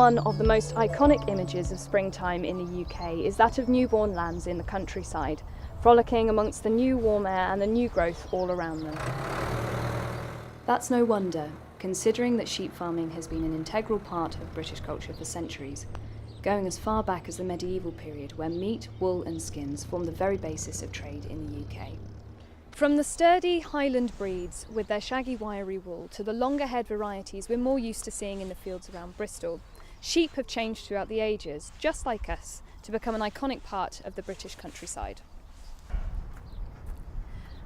one of the most iconic images of springtime in the UK is that of newborn lambs in the countryside, frolicking amongst the new warm air and the new growth all around them. That's no wonder, considering that sheep farming has been an integral part of British culture for centuries, going as far back as the medieval period, where meat, wool and skins formed the very basis of trade in the UK. From the sturdy Highland breeds with their shaggy wiry wool to the longer haired varieties we're more used to seeing in the fields around Bristol, sheep have changed throughout the ages, just like us, to become an iconic part of the British countryside.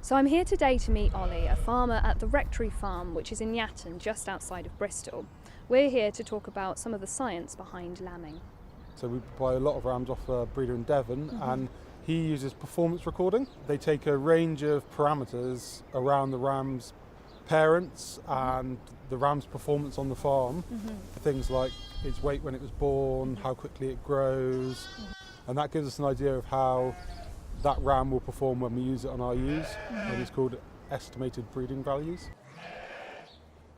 So I'm here today to meet Ollie, a farmer at the Rectory Farm, which is in Yatton, just outside of Bristol. We're here to talk about some of the science behind lambing. So we buy a lot of rams off a breeder in Devon, and he uses performance recording. They take a range of parameters around the ram's parents and the ram's performance on the farm. Things like its weight when it was born, how quickly it grows, and that gives us an idea of how that ram will perform when we use it on our ewes, and it's called estimated breeding values.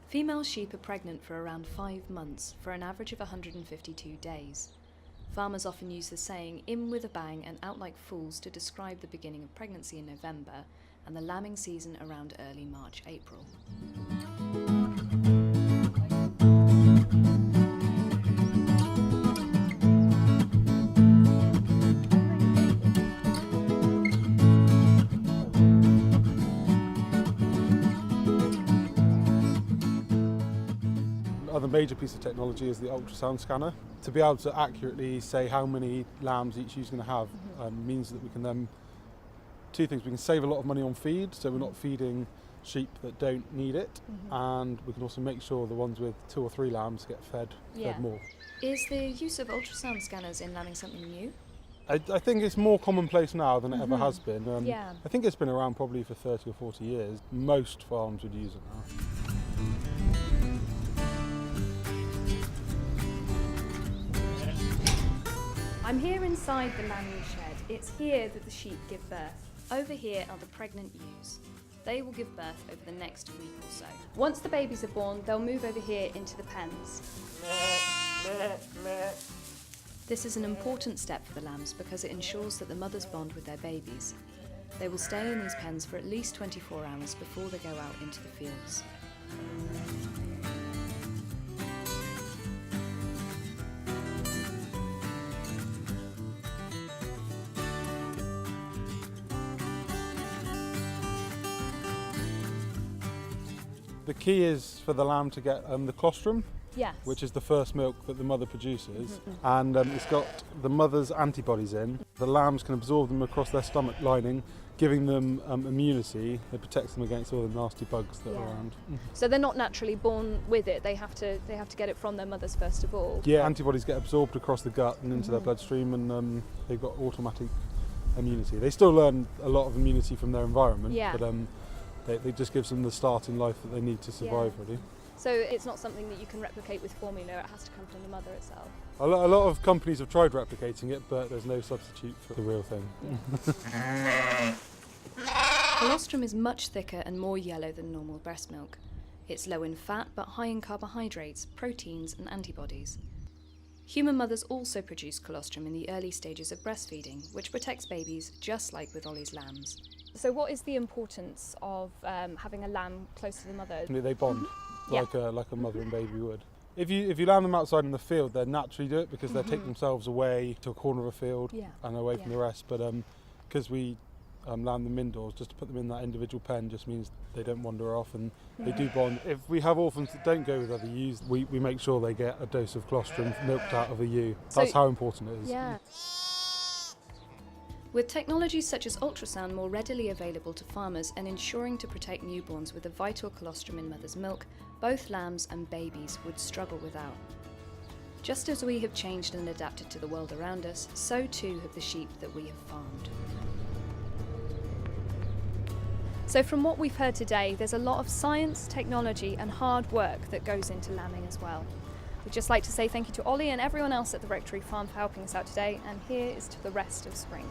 Female sheep are pregnant for around 5 months, for an average of 152 days. Farmers often use the saying, "in with a bang and out like fools," to describe the beginning of pregnancy in November and the lambing season around early March, April. Another major piece of technology is the ultrasound scanner. To be able to accurately say how many lambs each ewe's going to have means that we can then, two things, we can save a lot of money on feed, so we're not feeding sheep that don't need it, and we can also make sure the ones with 2 or 3 lambs get fed more. Is the use of ultrasound scanners in lambing something new? I think it's more commonplace now than it ever has been. Yeah. I think it's been around probably for 30 or 40 years. Most farms would use it now. I'm here inside the lambing shed. It's here that the sheep give birth. Over here are the pregnant ewes. They will give birth over the next week or so. Once the babies are born, they'll move over here into the pens. This is an important step for the lambs because it ensures that the mothers bond with their babies. They will stay in these pens for at least 24 hours before they go out into the fields. The key is for the lamb to get the colostrum, Yes. which is the first milk that the mother produces, and it's got the mother's antibodies in. The lambs can absorb them across their stomach lining, giving them immunity. It protects them against all the nasty bugs that are around. So they're not naturally born with it. They have to get it from their mothers first of all. Yeah, antibodies get absorbed across the gut and into their bloodstream, and they've got automatic immunity. They still learn a lot of immunity from their environment, but it just gives them the start in life that they need to survive, really. So it's not something that you can replicate with formula, it has to come from the mother itself. A lot of companies have tried replicating it, but there's no substitute for the real thing. Colostrum is much thicker and more yellow than normal breast milk. It's low in fat but high in carbohydrates, proteins and antibodies. Human mothers also produce colostrum in the early stages of breastfeeding, which protects babies just like with Ollie's lambs. So what is the importance of having a lamb close to the mother? They bond like a mother and baby would. If you land them outside in the field, they naturally do it because they take themselves away to a corner of a field and away from the rest. But because we land them indoors, just to put them in that individual pen just means they don't wander off, and they do bond. If we have orphans that don't go with other ewes, we make sure they get a dose of colostrum milked out of a ewe. That's how important it is. Yeah. With technologies such as ultrasound more readily available to farmers and ensuring to protect newborns with the vital colostrum in mother's milk, both lambs and babies would struggle without. Just as we have changed and adapted to the world around us, so too have the sheep that we have farmed. So from what we've heard today, there's a lot of science, technology and hard work that goes into lambing as well. We'd just like to say thank you to Ollie and everyone else at the Rectory Farm for helping us out today, and here is to the rest of spring.